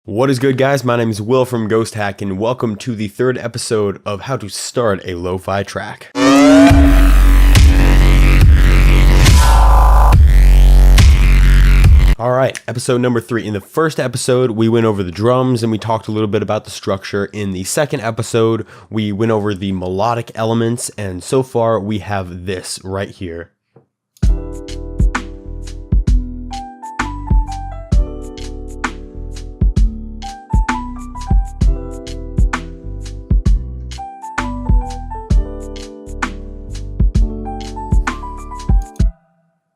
What is good, guys? My name is Will from Ghost Hack, and welcome to the third episode of how to start a lo-fi track. Alright, episode number 3. In the first episode, we went over the drums and we talked a little bit about the structure. In the second episode, we went over the melodic elements, and so far we have this right here.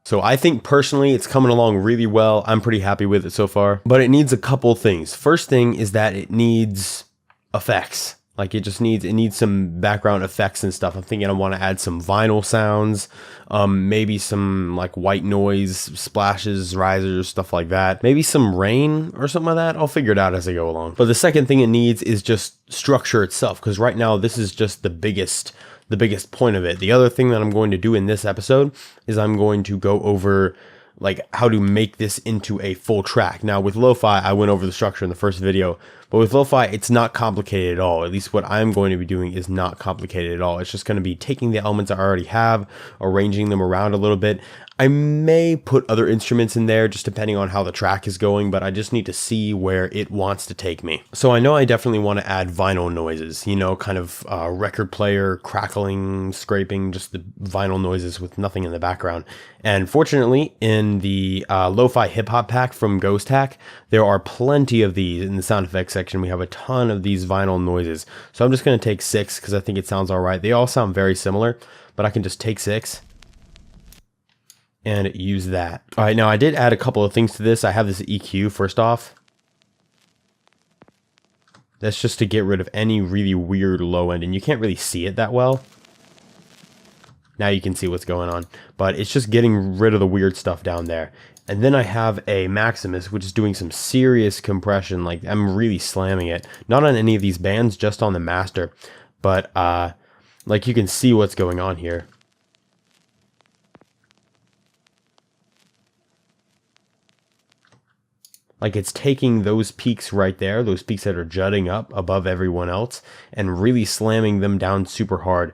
So I think personally it's coming along really well. I'm pretty happy with it so far, but it needs a couple things. First thing is that it needs effects. Like it needs some background effects and stuff. I'm thinking I want to add some vinyl sounds, maybe some like white noise, splashes, risers, stuff like that. Maybe some rain or something like that. I'll figure it out as I go along. But the second thing it needs is just structure itself, because right now this is just the biggest point of it. The other thing that I'm going to do in this episode is I'm going to go over like how to make this into a full track. Now with lo-fi, I went over the structure in the first video, but with lo-fi, it's not complicated at all. At least what I'm going to be doing is not complicated at all. It's just going to be taking the elements I already have, arranging them around a little bit. I may put other instruments in there just depending on how the track is going, but I just need to see where it wants to take me. So I know I definitely want to add vinyl noises, you know, kind of record player crackling, scraping, just the vinyl noises with nothing in the background. And fortunately, in the lo-fi hip-hop pack from Ghost Hack, there are plenty of these in the sound effects section. We have a ton of these vinyl noises. So I'm just going to take 6 because I think it sounds all right. They all sound very similar, but I can just take 6 and use that. All right, now I did add a couple of things to this. I have this EQ first off. That's just to get rid of any really weird low end, and you can't really see it that well. Now you can see what's going on, but it's just getting rid of the weird stuff down there. And then I have a Maximus, which is doing some serious compression. Like I'm really slamming it. Not on any of these bands, just on the master. But like you can see what's going on here. Like it's taking those peaks right there, those peaks that are jutting up above everyone else, and really slamming them down super hard.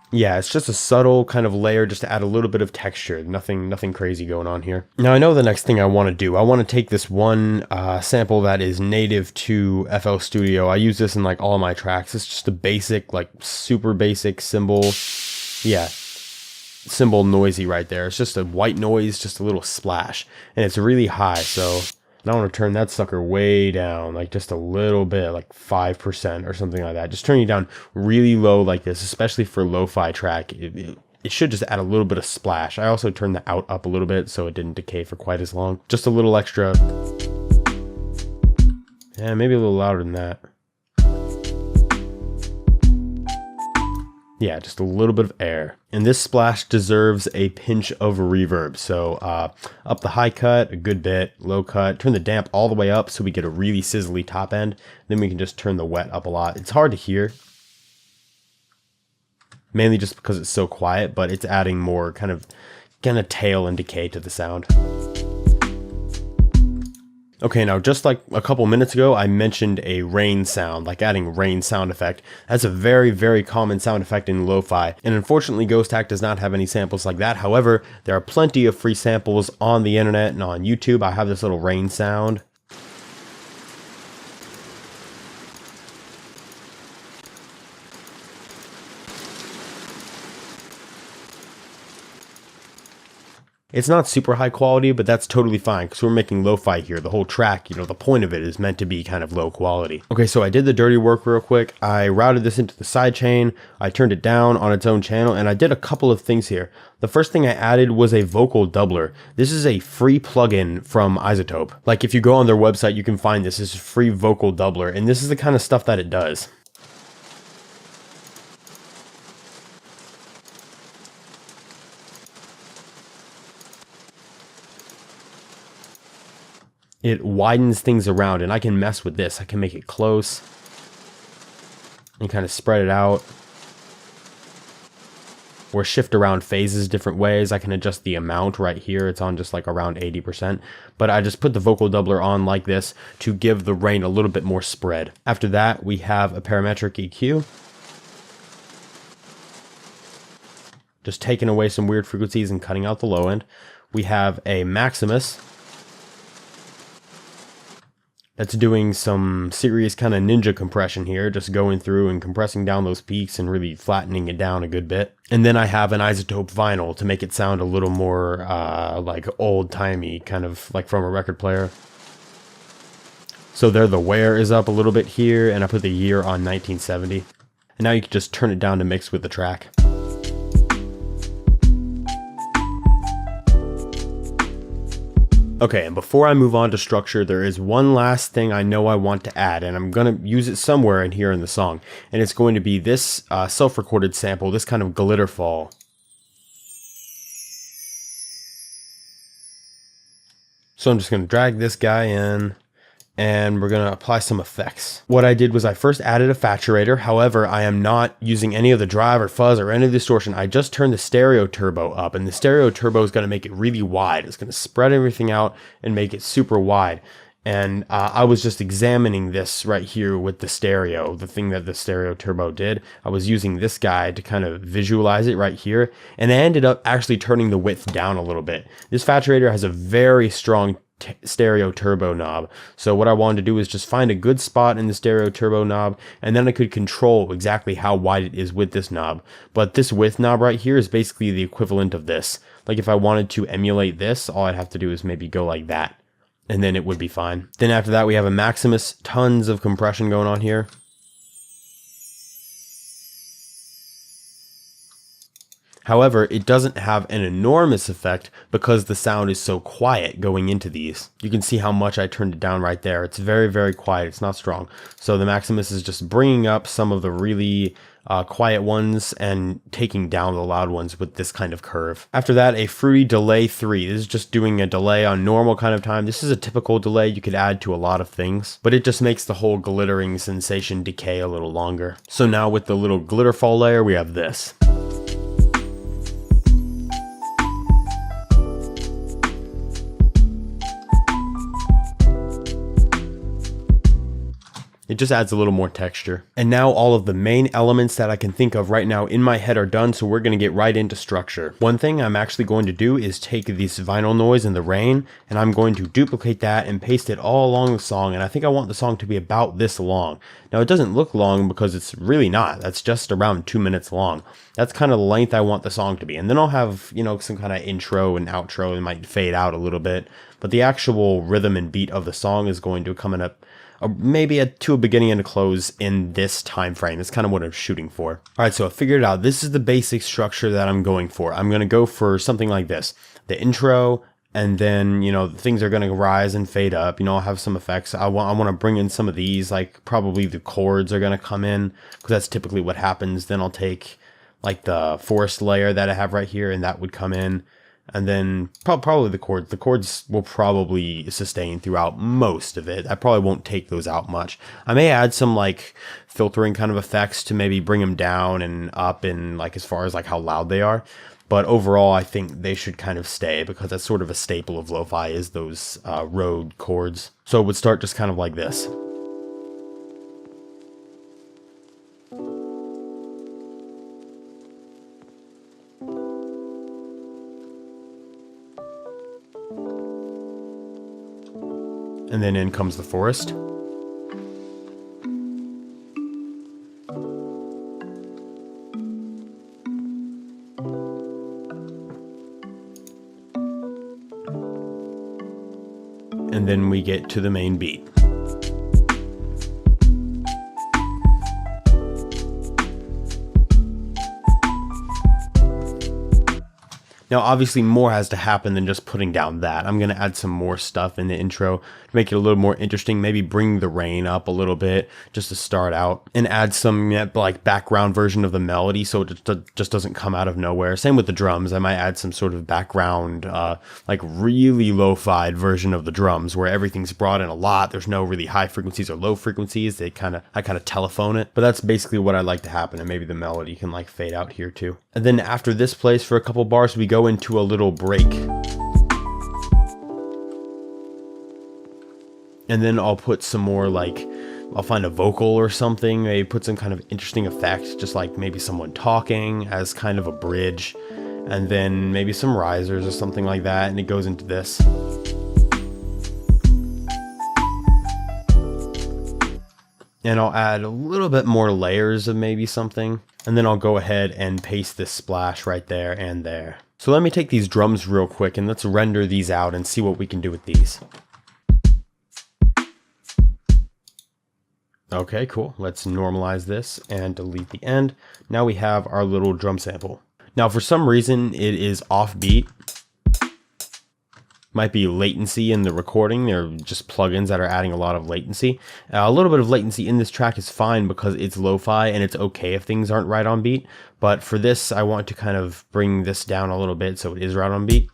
Yeah, it's just a subtle kind of layer just to add a little bit of texture. Nothing crazy going on here. Now I know the next thing I want to do. I want to take this one sample that is native to FL Studio. I use this in like all of my tracks. It's just a basic, like super basic cymbal. Yeah, cymbal noisy right there. It's just a white noise, just a little splash. And it's really high, so I want to turn that sucker way down, like just a little bit, like 5% or something like that. Just turning it down really low like this, especially for lo-fi track. It should just add a little bit of splash. I also turned the out up a little bit so it didn't decay for quite as long. Just a little extra. Yeah, maybe a little louder than that. Yeah, just a little bit of air. And this splash deserves a pinch of reverb. So up the high cut a good bit, low cut, turn the damp all the way up so we get a really sizzly top end. Then we can just turn the wet up a lot. It's hard to hear, mainly just because it's so quiet, but it's adding more kind of tail and decay to the sound. Okay, now just like a couple minutes ago, I mentioned a rain sound, like adding rain sound effect. That's a very, very common sound effect in lo-fi, and unfortunately Ghost Hack does not have any samples like that. However, there are plenty of free samples on the internet and on YouTube. I have this little rain sound. It's not super high quality, but that's totally fine because we're making lo-fi here. The whole track, you know, the point of it is meant to be kind of low quality. Okay, so I did the dirty work real quick. I routed this into the sidechain. I turned it down on its own channel, and I did a couple of things here. The first thing I added was a vocal doubler. This is a free plugin from iZotope. Like if you go on their website, you can find this. This is a free vocal doubler, and this is the kind of stuff that it does. it widens things around, and I can mess with this. I can make it close and kind of spread it out, or shift around phases different ways. I can adjust the amount right here. It's on just like around 80%, but I just put the vocal doubler on like this to give the range a little bit more spread. After that, we have a parametric EQ. Just taking away some weird frequencies and cutting out the low end. We have a Maximus that's doing some serious kind of ninja compression here, just going through and compressing down those peaks and really flattening it down a good bit. And then I have an isotope vinyl to make it sound a little more like old-timey, kind of like from a record player. So there, the wear is up a little bit here, and I put the year on 1970. And now you can just turn it down to mix with the track. Okay, and before I move on to structure, there is one last thing I know I want to add, and I'm going to use it somewhere in here in the song. And it's going to be this self-recorded sample, this kind of glitter fall. So I'm just going to drag this guy in, and we're going to apply some effects. What I did was I first added a saturator. However, I am not using any of the drive or fuzz or any of the distortion. I just turned the stereo turbo up, and the stereo turbo is going to make it really wide. It's going to spread everything out and make it super wide. And I was just examining this right here with the stereo, the thing that the stereo turbo did. I was using this guy to kind of visualize it right here, and I ended up actually turning the width down a little bit. This saturator has a very strong stereo turbo knob. So what I wanted to do is just find a good spot in the stereo turbo knob, and then I could control exactly how wide it is with this knob. But this width knob right here is basically the equivalent of this. Like if I wanted to emulate this, all I'd have to do is maybe go like that, and then it would be fine. Then after that, we have a Maximus, tons of compression going on here. However, it doesn't have an enormous effect because the sound is so quiet going into these. You can see how much I turned it down right there. It's very, very quiet. It's not strong. So the Maximus is just bringing up some of the really quiet ones and taking down the loud ones with this kind of curve. After that, a Fruity Delay 3. This is just doing a delay on normal kind of time. This is a typical delay you could add to a lot of things, but it just makes the whole glittering sensation decay a little longer. So now with the little glitter fall layer, we have this. It just adds a little more texture. And now all of the main elements that I can think of right now in my head are done, so we're going to get right into structure. One thing I'm actually going to do is take this vinyl noise in the rain, and I'm going to duplicate that and paste it all along the song, and I think I want the song to be about this long. Now it doesn't look long because it's really not. That's just around 2 minutes long. That's kind of the length I want the song to be. And then I'll have, you know, some kind of intro and outro. It might fade out a little bit, but the actual rhythm and beat of the song is going to come in up maybe to a beginning and a close in this time frame. It's kind of what I'm shooting for. All right, so I figured it out. This is the basic structure that I'm going for. I'm going to go for something like this: the intro, and then, you know, things are going to rise and fade up. You know, I'll have some effects. I want to bring in some of these, like probably the chords are going to come in, because that's typically what happens. Then I'll take like the forest layer that I have right here, and that would come in. And then probably the chords. The chords will probably sustain throughout most of it. I probably won't take those out much. I may add some like filtering kind of effects to maybe bring them down and up, and like as far as like how loud they are. But overall, I think they should kind of stay, because that's sort of a staple of lo-fi, is those Rode chords. So it would start just kind of like this. And then in comes the forest. And then we get to the main beat. Now, obviously more has to happen than just putting down that. I'm going to add some more stuff in the intro to make it a little more interesting, maybe bring the rain up a little bit just to start out, and add some like background version of the melody so it just doesn't come out of nowhere. Same with the drums. I might add some sort of background, like really lo-fi version of the drums where everything's brought in a lot. There's no really high frequencies or low frequencies. I kind of telephone it, but that's basically what I'd like to happen. And maybe the melody can like fade out here too. And then after this plays for a couple bars, we go into a little break. And then I'll put some more, like, I'll find a vocal or something, maybe put some kind of interesting effect, just like maybe someone talking as kind of a bridge, and then maybe some risers or something like that, and it goes into this. And I'll add a little bit more layers of maybe something, and then I'll go ahead and paste this splash right there and there. So let me take these drums real quick and let's render these out and see what we can do with these. Okay, cool. Let's normalize this and delete the end. Now we have our little drum sample. Now for some reason it is offbeat. Might be latency in the recording. They're just plugins that are adding a lot of latency. A little bit of latency in this track is fine because it's lo-fi and it's okay if things aren't right on beat. But for this, I want to kind of bring this down a little bit so it is right on beat.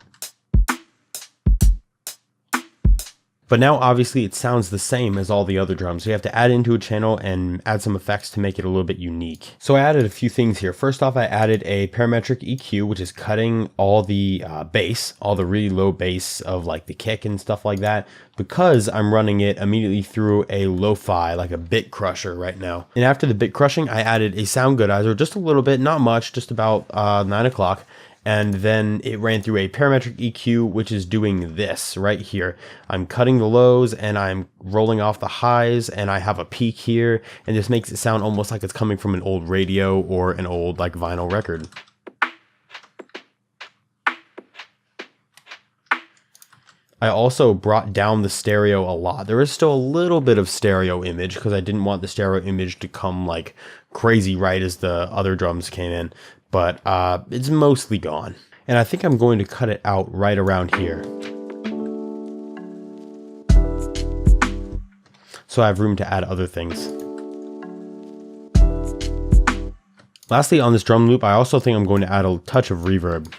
But now obviously it sounds the same as all the other drums. So you have to add into a channel and add some effects to make it a little bit unique. So I added a few things here. First off, I added a parametric EQ, which is cutting all the bass, all the really low bass of like the kick and stuff like that, because I'm running it immediately through a lo-fi, like a bit crusher right now. And after the bit crushing, I added a sound goodizer, just a little bit, not much, just about 9 o'clock. And then it ran through a parametric EQ, which is doing this right here. I'm cutting the lows and I'm rolling off the highs, and I have a peak here, and this makes it sound almost like it's coming from an old radio or an old like vinyl record. I also brought down the stereo a lot. There is still a little bit of stereo image because I didn't want the stereo image to come like crazy right as the other drums came in. But it's mostly gone. And I think I'm going to cut it out right around here. So I have room to add other things. Lastly, on this drum loop, I also think I'm going to add a touch of reverb.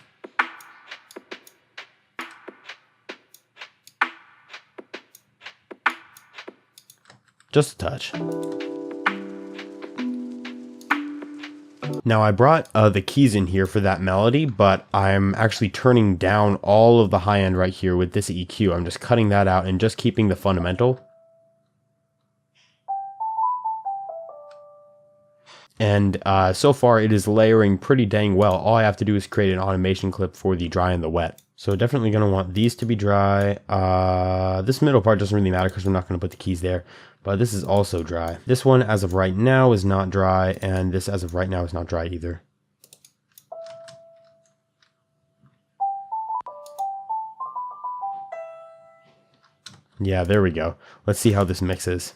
Just a touch. Now I brought the keys in here for that melody, but I'm actually turning down all of the high end right here with this EQ. I'm just cutting that out and just keeping the fundamental. And so far it is layering pretty dang well. All I have to do is create an automation clip for the dry and the wet. So definitely going to want these to be dry. This middle part doesn't really matter because we're not going to put the keys there. But this is also dry. This one as of right now is not dry, and this as of right now is not dry either. Yeah, there we go. Let's see how this mixes.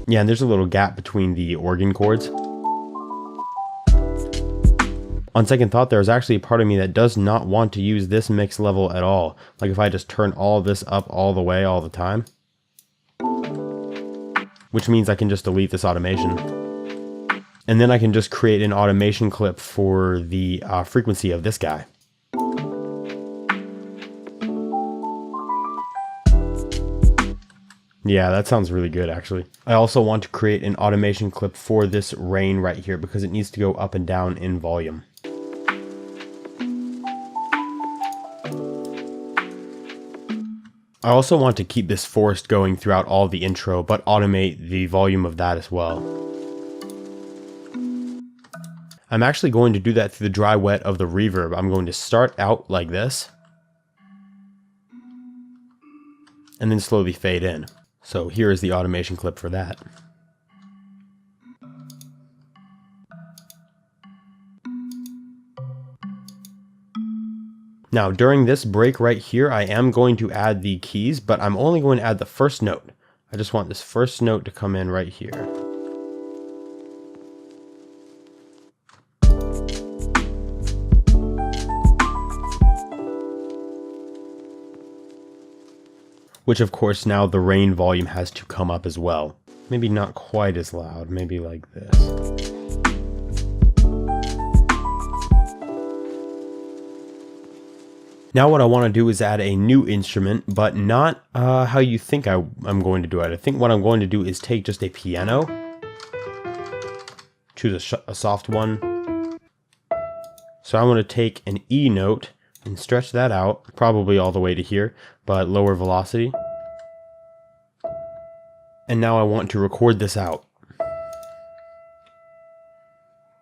Yeah, and there's a little gap between the organ chords. On second thought, there's actually a part of me that does not want to use this mix level at all. Like if I just turn all this up all the way all the time. Which means I can just delete this automation. And then I can just create an automation clip for the frequency of this guy. Yeah, that sounds really good actually. I also want to create an automation clip for this rain right here because it needs to go up and down in volume. I also want to keep this forest going throughout all the intro, but automate the volume of that as well. I'm actually going to do that through the dry wet of the reverb. I'm going to start out like this, and then slowly fade in. So here is the automation clip for that. Now during this break right here, I am going to add the keys, but I'm only going to add the first note. I just want this first note to come in right here. Which of course now the rain volume has to come up as well. Maybe not quite as loud, maybe like this. Now what I want to do is add a new instrument, but not how you think I'm going to do it. I think what I'm going to do is take just a piano, choose a soft one. So I want to take an E note and stretch that out, probably all the way to here, but lower velocity. And now I want to record this out.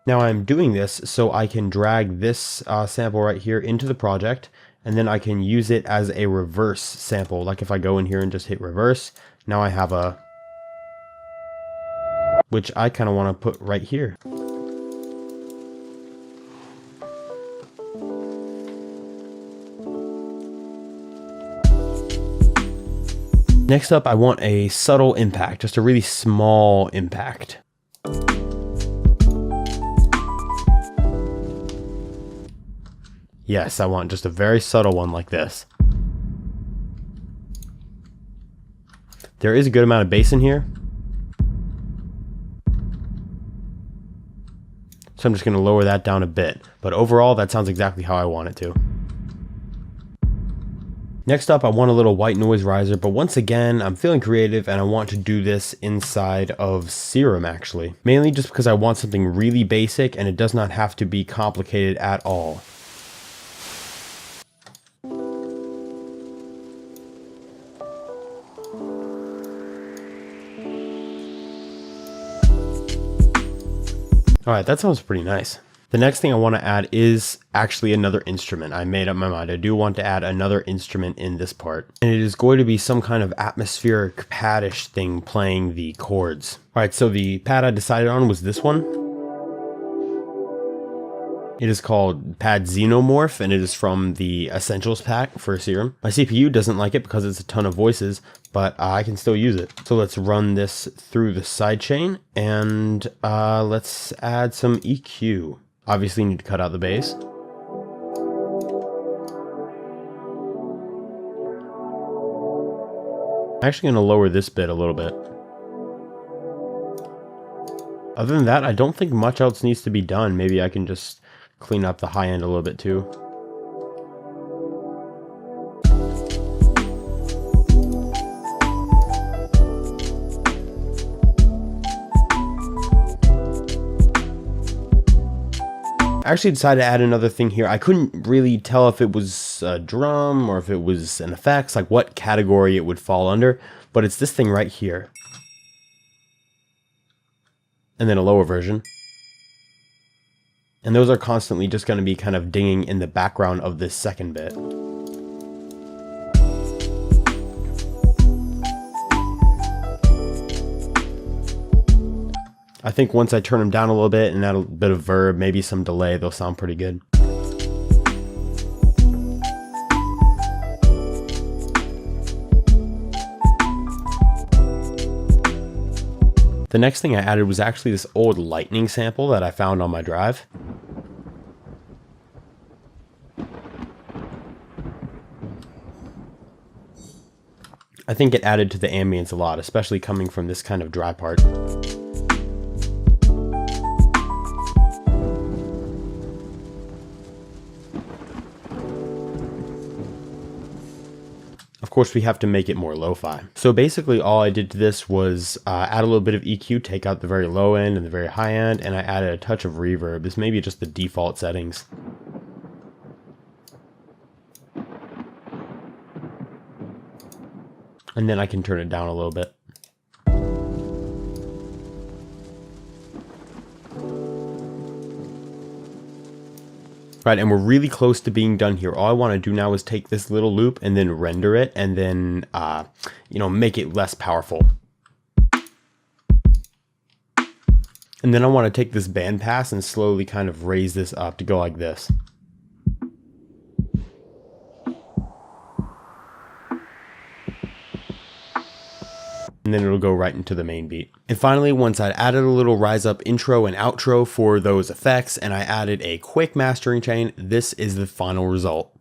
Now I'm doing this so I can drag this sample right here into the project, and then I can use it as a reverse sample. Like if I go in here and just hit reverse, now I have a, which I kind of want to put right here. Next up, I want a subtle impact, just a really small impact. Yes, I want just a very subtle one like this. There is a good amount of bass in here, so I'm just going to lower that down a bit. But overall, that sounds exactly how I want it to. Next up, I want a little white noise riser, but once again, I'm feeling creative and I want to do this inside of Serum actually. Mainly just because I want something really basic and it does not have to be complicated at all. Alright, that sounds pretty nice. The next thing I want to add is actually another instrument. I made up my mind. I do want to add another instrument in this part. And it is going to be some kind of atmospheric pad-ish thing playing the chords. Alright, so the pad I decided on was this one. It is called Pad Xenomorph, and it is from the Essentials pack for Serum. My CPU doesn't like it because it's a ton of voices, but I can still use it. So let's run this through the sidechain, and let's add some EQ. Obviously, you need to cut out the bass. I'm actually going to lower this bit a little bit. Other than that, I don't think much else needs to be done. Maybe I can just clean up the high end a little bit too. I actually decided to add another thing here. I couldn't really tell if it was a drum or if it was an effects, like what category it would fall under, but it's this thing right here. And then a lower version. And those are constantly just going to be kind of dinging in the background of this second bit. I think once I turn them down a little bit and add a bit of verb, maybe some delay, they'll sound pretty good. The next thing I added was actually this old lightning sample that I found on my drive. I think it added to the ambience a lot, especially coming from this kind of dry part. Of course, we have to make it more lo-fi. So basically all I did to this was add a little bit of EQ, take out the very low end and the very high end, and I added a touch of reverb. This may be just the default settings. And then I can turn it down a little bit. Right, and we're really close to being done here. All I want to do now is take this little loop and then render it and then, make it less powerful. And then I want to take this bandpass and slowly kind of raise this up to go like this. And and then it'll go right into the main beat. And finally, once I'd added a little rise up intro and outro for those effects, and I added a quick mastering chain, this is the final result.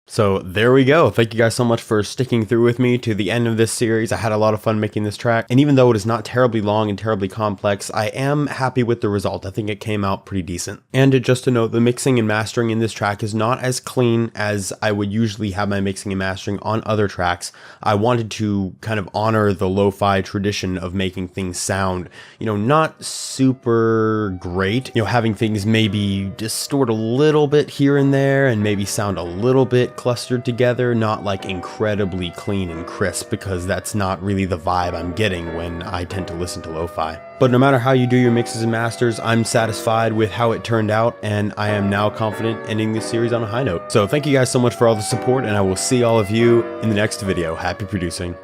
So there we go. Thank you guys so much for sticking through with me to the end of this series. I had a lot of fun making this track, and even though it is not terribly long and terribly complex, I am happy with the result. I think it came out pretty decent. And just to note, the mixing and mastering in this track is not as clean as I would usually have my mixing and mastering on other tracks. I wanted to kind of honor the lo-fi tradition of making things sound, not super great, having things maybe distort a little bit here and there and maybe sound a little bit clustered together, not like incredibly clean and crisp, because that's not really the vibe I'm getting when I tend to listen to lo-fi. But no matter how you do your mixes and masters, I'm satisfied with how it turned out, and I am now confident ending this series on a high note. So thank you guys so much for all the support, and I will see all of you in the next video. Happy producing.